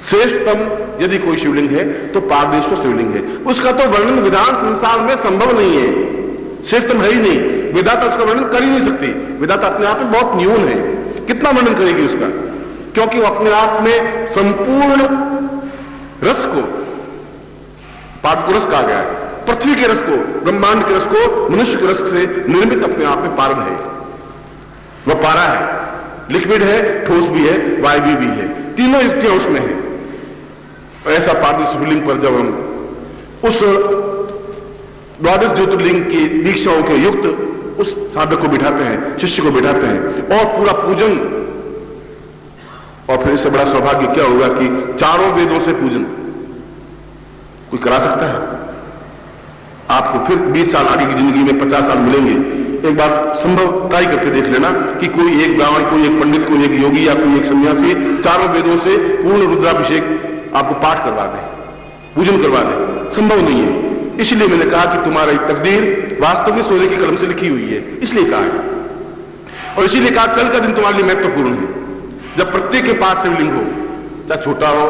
श्रेष्ठतम यदि कोई शिवलिंग है तो पारदेश्वर शिवलिंग है। उसका तो वर्णन विधान संसार में संभव नहीं है, श्रेष्ठतम है ही नहीं। विधाता उसका वर्णन कर ही नहीं सकती। विधाता अपने आप में बहुत न्यून है, कितना वर्णन करेगी उसका, क्योंकि वो अपने आप में संपूर्ण रस को, पार्थ को रस कहा गया है, पृथ्वी के रस को, ब्रह्मांड के रस को मनुष्य के रस से निर्मित अपने आप में पारद है। वह पारा है, लिक्विड है, ठोस भी है, वायवी भी है, तीनों युक्तियां उसमें है। ऐसा पारद शिवलिंग पर जब हम उस द्वादश ज्योतिर्लिंग की दीक्षाओं के युक्त उस साधक को बिठाते हैं, शिष्य को बिठाते हैं और पूरा पूजन, और फिर इससे बड़ा सौभाग्य क्या होगा कि चारों वेदों से पूजन कोई करा सकता है? आपको फिर 20 साल आगे की जिंदगी में 50 साल मिलेंगे, एक बार संभव ट्राई करके देख लेना कि कोई एक ब्राह्मण, कोई एक पंडित, कोई एक योगी या कोई एक सन्यासी चारों वेदों से पूर्ण रुद्राभिषेक आपको पाठ करवा दे, पूजन करवा दे। संभव नहीं है। इसलिए मैंने कहा कि तुम्हारी तकदीर वास्तव में सोने की कलम से लिखी हुई है, इसलिए कहा है। और इसीलिए कहा कल का दिन तुम्हारे लिए महत्वपूर्ण है, जब प्रत्येक के पास शिवलिंग हो, चाहे छोटा हो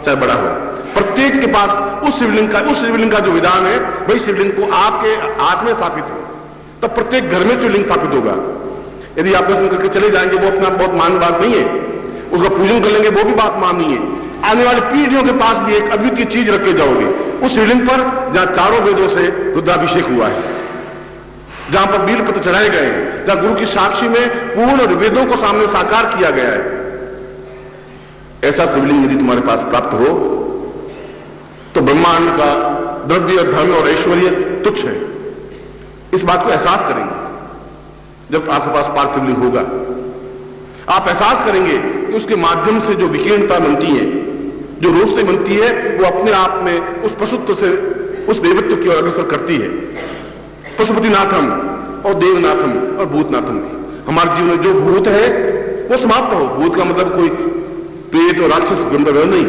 चाहे बड़ा हो, प्रत्येक के पास उस शिवलिंग का जो विधान है वही शिवलिंग को आपके हाथ में स्थापित हो, तब प्रत्येक घर में शिवलिंग स्थापित होगा। यदि आप दर्शन करके चले जाएंगे वो अपना बहुत मान बात नहीं है, उसका पूजन कर लेंगे वो भी बात मान नहीं है। आने वाली पीढ़ियों के पास भी एक अद्वितीय चीज रख के जाओगे उस शिवलिंग पर जहां चारों वेदों से रुद्राभिषेक हुआ है, जहां पर बीलपत्र चढ़ाए गए हैं, जहां गुरु की साक्षी में पूर्ण वेदों को सामने साकार किया गया है। ऐसा शिवलिंग यदि तुम्हारे पास प्राप्त हो तो ब्रह्मांड का द्रव्य, धन और ऐश्वर्य तुच्छ है। इस बात को एहसास करेंगे जब आपके पास पार्थ शिवलिंग होगा। आप एहसास करेंगे कि उसके माध्यम से जो विकीर्णता बनती है, जो रोशनी बनती है, वो अपने आप में उस पशुत्व से उस देवत्व की ओर अग्रसर करती है। पशुपतिनाथम और देवनाथम और भूतनाथम भी। हमारे जीवन में जो भूत है वो समाप्त हो। भूत का मतलब कोई प्रेत और राक्षस गंधर्व नहीं,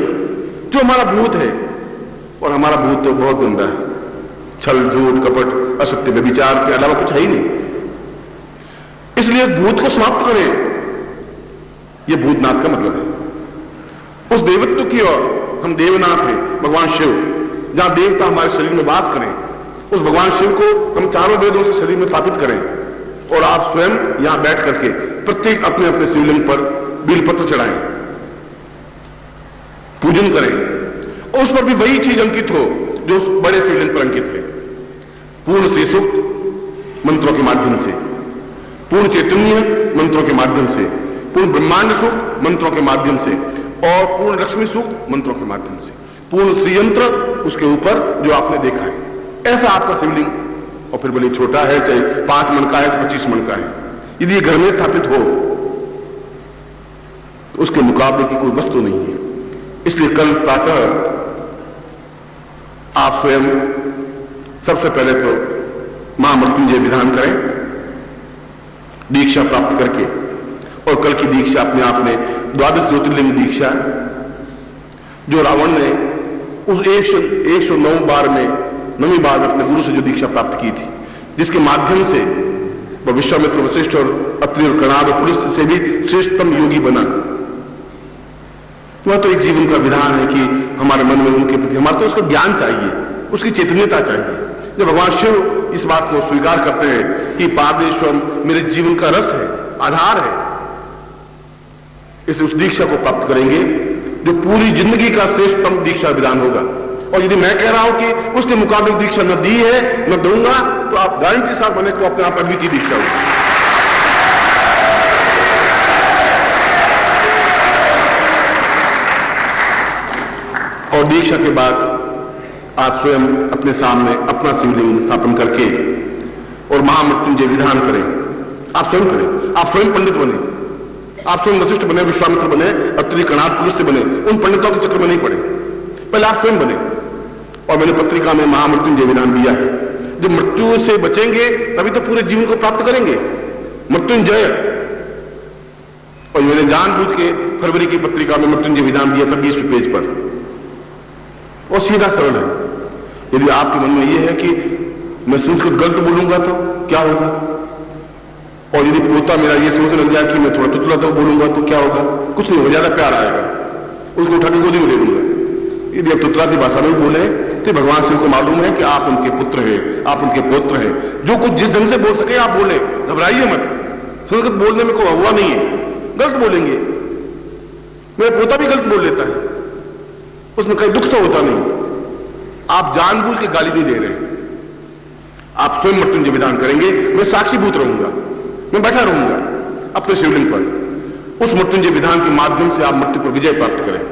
जो हमारा भूत है, और हमारा भूत तो बहुत गंदा है, छल, झूठ, कपट, असत्य, व्यभिचार के अलावा कुछ है ही नहीं। इसलिए भूत को समाप्त करें, यह भूतनाथ का मतलब है। उस देवत्व की ओर हम देवनाथ हैं, भगवान शिव, जहां देवता हमारे शरीर में वास करें, उस भगवान शिव को हम चारों वेदों से शरीर में स्थापित करें। और आप स्वयं यहां बैठ करके प्रत्येक अपने अपने शिवलिंग पर बीलपत्र चढ़ाएं, पूजन करें, और उस पर भी वही चीज अंकित हो जो उस बड़े शिवलिंग पर अंकित है। पूर्ण श्री सूक्त मंत्रों के माध्यम से, पूर्ण चैतन्य मंत्रों के माध्यम से, पूर्ण ब्रह्मांड सूक्त मंत्रों के माध्यम से, और पूर्ण लक्ष्मी सूक्त मंत्रों के माध्यम से, पूर्ण श्रीयंत्र उसके ऊपर जो आपने देखा है। ऐसा आपका शिवलिंग, और फिर भले छोटा है, चाहे 5 मन का है तो 25 मन का है, यदि ये घर में स्थापित हो तो उसके मुकाबले की कोई वस्तु नहीं है। इसलिए कल प्रातः आप स्वयं सबसे पहले तो महामृत्युंजय विधान करें, दीक्षा प्राप्त करके। और कल की दीक्षा अपने आप में द्वादश ज्योतिर्लिंग दीक्षा, जो रावण ने उस 109 बार में 9वीं बार में अपने गुरु से जो दीक्षा प्राप्त की थी, जिसके माध्यम से वह विश्वामित्र, वशिष्ठ और अत्रि और कणाद और पुलस्त्य से भी श्रेष्ठतम योगी बना। वह तो एक जीवन का विधान है कि हमारे मन में उनके प्रति हमारा तो उसका ज्ञान चाहिए, उसकी चैतन्यता चाहिए। जब भगवान शिव इस बात को स्वीकार करते हैं कि पारदेश्वर मेरे जीवन का रस है, आधार है, इसलिए उस दीक्षा को प्राप्त करेंगे जो पूरी जिंदगी का श्रेष्ठतम दीक्षा विधान होगा। और यदि मैं कह रहा हूं कि उसके मुकाबले दीक्षा न दी है न दूंगा, तो आप गारंटी साथ बने को अपने आप अद्वितीय दीक्षा होगी। और दीक्षा के बाद आप स्वयं अपने सामने अपना शिवलिंग स्थापन करके और महामृत्युंजय विधान करें। आप स्वयं करें, आप स्वयं पंडित बने, आप स्वयं वशिष्ठ बने, विश्वामित्र बने, अत्रि, कणाद, पुलस्त्य बने, उन पंडितों के चक्कर में नहीं पड़े, पहले आप स्वयं बने। और मैंने पत्रिका में महामृत्युंजय विधान दिया है। जब मृत्यु से बचेंगे तभी तो पूरे जीवन को प्राप्त करेंगे, मृत्युंजय। और मैंने जानबूझ के फरवरी की पत्रिका में मृत्युंजय विधान दिया था 20वें पेज पर, और सीधा सरल है। यदि आपके मन में यह है कि मैं संस्कृत गलत बोलूंगा तो क्या होगा, और यदि पोता मेरा ये सोचने लग जाए कि मैं थोड़ा तुतला तो बोलूंगा तो क्या होगा, कुछ नहीं होगा, ज्यादा प्यार आएगा। उसको उठा के गोदी में ले लूंगा। यदि आप तुतलाती भाषा में बोले तो भगवान शिव को मालूम है कि आप उनके पुत्र हैं, आप उनके पौत्र हैं। जो कुछ जिस ढंग से बोल सके आप बोले, घबराइए मत। संस्कृत बोलने में कोई हुआ नहीं है, गलत बोलेंगे, मेरा पोता भी गलत बोल लेता है, उसमें कहीं दुख तो होता नहीं। आप जानबूझ के गाली नहीं दे रहे, आप स्वयं मृत्युंजय विधान करेंगे। मैं साक्षीभूत रहूंगा, मैं बैठा रहूंगा अपने शिवलिंग पर। उस मृत्युंजय विधान के माध्यम से आप मृत्यु पर विजय प्राप्त करें।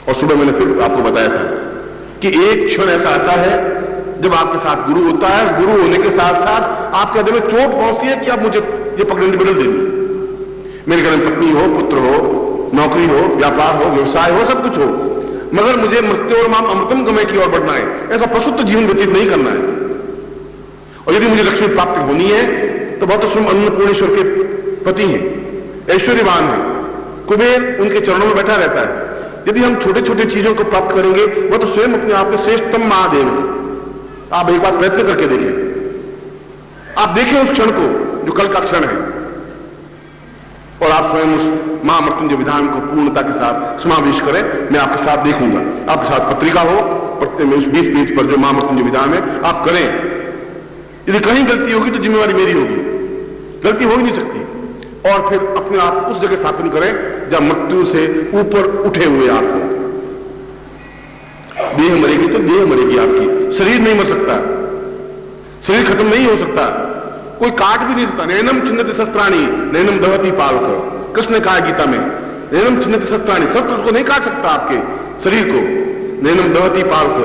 और सुबह मैंने फिर आपको बताया था कि एक क्षण ऐसा आता है जब आपके साथ गुरु होता है, गुरु होने के साथ साथ आपके हृदय में चोट पहुंचती है कि अब मुझे ये पगडंडी बदल देनी। मेरे घर में पत्नी हो, पुत्र हो, नौकरी हो, व्यापार हो, व्यवसाय हो, सब कुछ हो, मगर मुझे मृत्यु और माम अमृतम गमय की ओर बढ़ना है। ऐसा प्रसुप्त जीवन व्यतीत नहीं करना है। और यदि मुझे लक्ष्मी प्राप्ति होनी है तो बहुत स्वयं अन्नपूर्णेश्वर के पति हैं, ऐश्वर्यवान है, कुबेर उनके चरणों में बैठा रहता है। यदि हम छोटे छोटे चीजों को प्राप्त करेंगे वह तो स्वयं अपने आप में श्रेष्ठतम महादेव है। आप एक बार प्रयत्न करके देखें, आप देखें उस क्षण को जो कल का क्षण है, और आप स्वयं उस महामृत्युंजय विधान को पूर्णता के साथ समावेश करें। मैं आपके साथ देखूंगा, आपके साथ पत्रिका हो, पत्रिका में उस 20 पेज पर जो महामृत्युंजय विधान है आप करें। यदि कहीं गलती होगी तो जिम्मेवारी मेरी होगी, गलती हो ही नहीं सकती। और फिर अपने आप उस जगह स्थापन करें जब मृत्यु से ऊपर उठे हुए आप हो। देह मरेगी तो देह मरेगी आपकी, शरीर नहीं मर सकता, शरीर खत्म नहीं हो सकता, कोई काट भी नहीं सकता। नैनम छिन्नति शस्त्राणी नैनम दहति पावक, कृष्ण ने कहा गीता में, नैनम छिन्नति शस्त्राणी, शस्त्र उसको नहीं काट सकता आपके शरीर को। नैनम दहति पावक,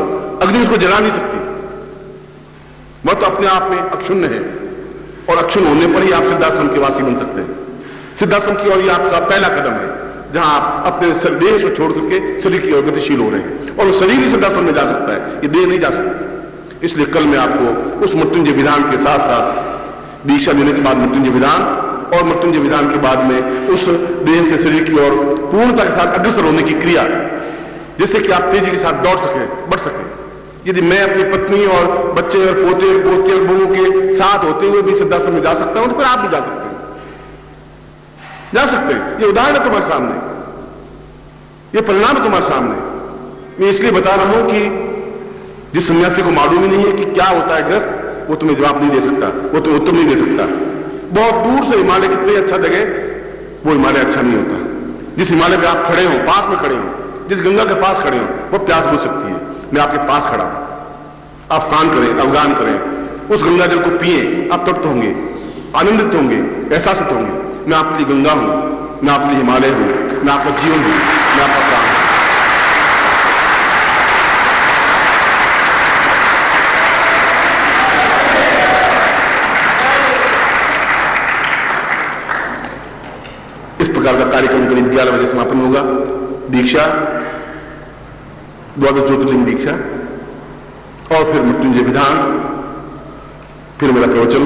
अग्नि उसको जला नहीं सकती। वह तो अपने आप में अक्षुण्ण है, और अक्षुण्ण होने पर ही आप सिद्धाश्रम के वासी बन सकते हैं। सिद्धाश्रम की ओर ये आपका पहला कदम है, जहां आप अपने देह को छोड़ करके शरीर की ओर गतिशील हो रहे हैं। और शरीर ही सिद्धाश्रम में जा सकता है, ये देह नहीं जा सकती। इसलिए कल मैं आपको उस मृत्युंजय विधान के साथ साथ दीक्षा देने के बाद मृत्युंजय विधान, और मृत्युंजय विधान के बाद में उस देह से शरीर की ओर पूर्णता के साथ अग्रसर होने की क्रिया, जिससे कि आप तेजी के साथ दौड़ सकें, बढ़ सकें। यदि मैं अपनी पत्नी और बच्चे और पोते और पोते और बहुओं के साथ होते हुए भी सिद्धाश्रम में जा सकता हूं, तो फिर आप भी जा सकते हैं, जा सकते हैं। ये उदाहरण है तुम्हारे सामने, ये परिणाम है तुम्हारे सामने। मैं इसलिए बता रहा हूं कि जिस सन्यासी को मालूम ही नहीं है कि क्या होता है ग्रस्त, वो तुम्हें जवाब नहीं दे सकता, वो तुम्हें उत्तर नहीं दे सकता। बहुत दूर से हिमालय कितनी अच्छा जगह, वो हिमालय अच्छा नहीं होता। जिस हिमालय पे आप खड़े हो, पास में खड़े हो, जिस गंगा के पास खड़े हो, वो प्यास बुझ सकती है। मैं आपके पास खड़ा हूं, आप स्नान करें, अवगान करें, उस गंगा जल को पिए, आप तृप्त होंगे, आनंदित होंगे, एहसासित होंगे। मैं आपके लिए गंगा हूं, मैं आपके लिए हिमालय हूं, मैं आपका जीवन हूं, मैं आपका प्राण हूं। इस प्रकार का कार्यक्रम करीब 11 बजे समापन होगा। दीक्षा, द्वादश ज्योतिर्लिंग दीक्षा, और फिर मृत्युंजय विधान, फिर मेरा प्रवचन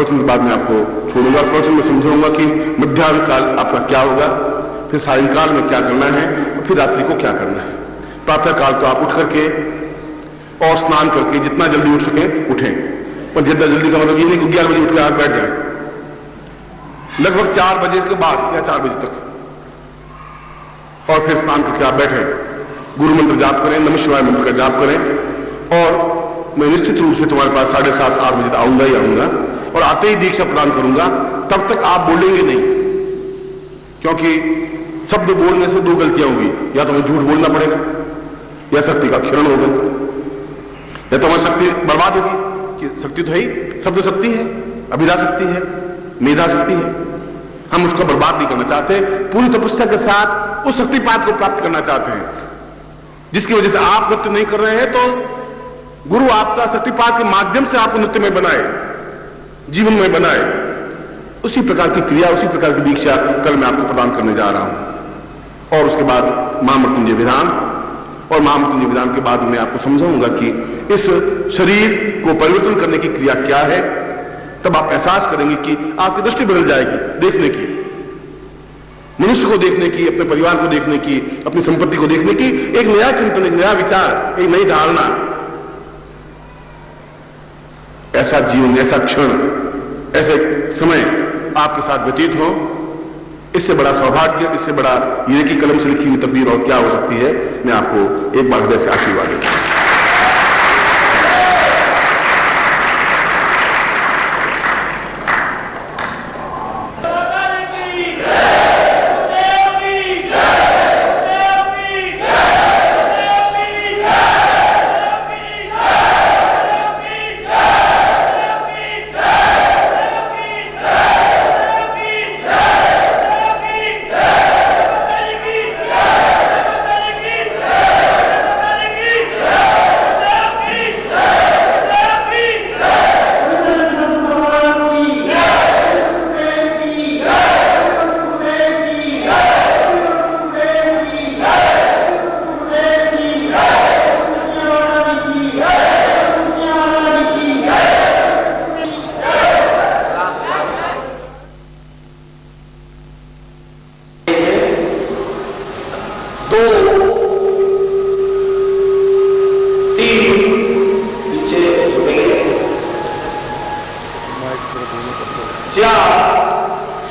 के बाद मैं आपको छोड़ूंगा। प्रवचन में समझाऊंगा कि मध्याह्न काल आपका क्या होगा, फिर सायंकाल में क्या करना है, और फिर रात्रि को क्या करना है। प्रातः काल तो आप उठ करके और स्नान करके जितना जल्दी उठ सके उठें, पर जितना जल्दी का मतलब ये नहीं कि 11 बजे उठ के आप बैठ जाए, लगभग 4 बजे के बाद या 4 बजे तक, और फिर स्नान करके आप बैठे, गुरु मंत्र जाप करें, नमः शिवाय मंत्र का जाप करें। और मैं निश्चित रूप से तुम्हारे पास 7:30 8 बजे तक आऊंगा ही आऊंगा, और आते ही दीक्षा प्रदान करूंगा। तब तक आप बोलेंगे नहीं, क्योंकि शब्द बोलने से 2 गलतियां होगी, या तो हमें झूठ बोलना पड़ेगा, या शक्ति का क्षरण होगा, या तो हमारी शक्ति बर्बाद होगी। कि शक्ति तो है ही, शब्द शक्ति है, अभिधा शक्ति है, मेधा शक्ति है, हम उसको बर्बाद नहीं करना चाहते। पूरी तपस्या के साथ उस शक्तिपात को प्राप्त करना चाहते हैं, जिसकी वजह से आप नृत्य नहीं कर रहे हैं, तो गुरु आपका शक्तिपात के माध्यम से आपको नृत्य में बनाए, जीवन में बनाए। उसी प्रकार की क्रिया, उसी प्रकार की दीक्षा कल मैं आपको प्रदान करने जा रहा हूं। और उसके बाद महामृत्युंजय विधान, और महामृत्युंजय विधान के बाद मैं आपको समझाऊंगा कि इस शरीर को परिवर्तन करने की क्रिया क्या है। तब आप एहसास करेंगे कि आपकी दृष्टि बदल जाएगी देखने की, मनुष्य को देखने की, अपने परिवार को देखने की, अपनी संपत्ति को देखने की। एक नया चिंतन, एक नया विचार, एक नई धारणा। ऐसा जीवन, ऐसा क्षण, ऐसे समय आपके साथ व्यतीत हो, इससे बड़ा सौभाग्य, इससे बड़ा हीरे की कलम से लिखी हुई तकदीर और क्या हो सकती है। मैं आपको एक बार हृदय से आशीर्वाद देता हूं।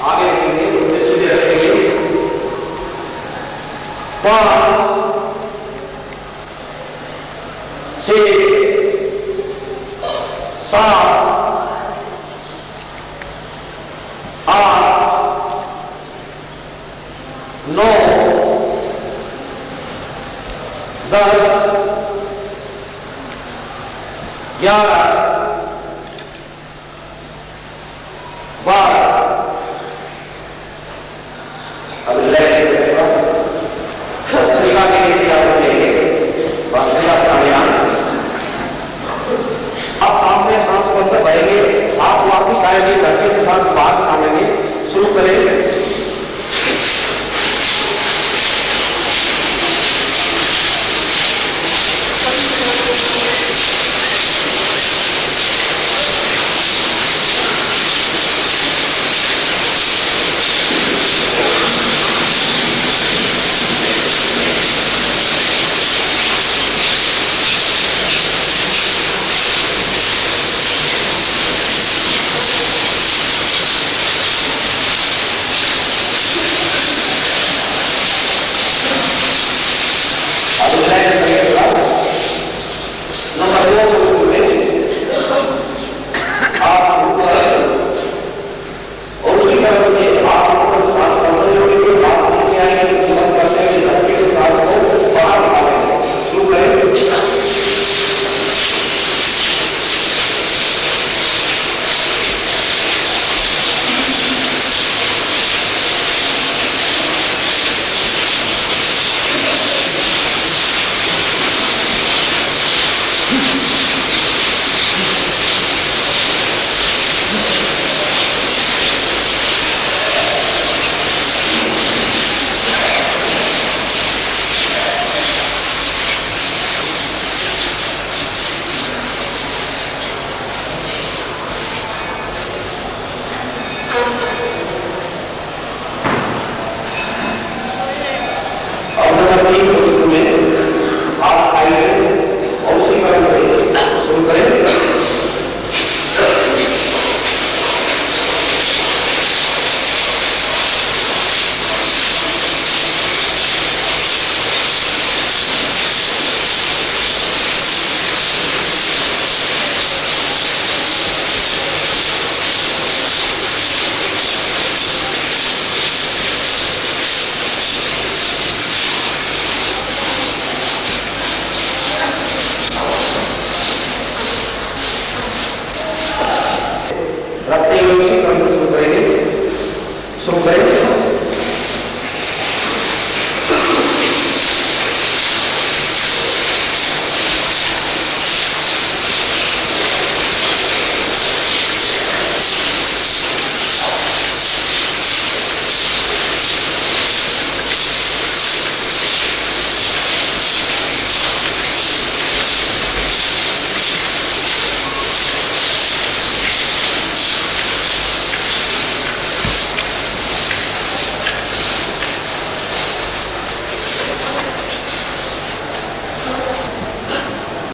आगे रखेंगे, उन्हें सीधे रखेंगे। 5 6 7 8 9 10 11 12। अब रिलैक्स करेगा। वस्त्रिका के लिए आप लेंगे वस्त्रिका प्राणायाम। आप सामने सांस को अंदर भरेंगे, आप वापिस आएंगे, झटके से सांस बाहर निकालेंगे। शुरू करेंगे। रखते हुए उसी क्रम में शुरू करेंगे। शुरू करें।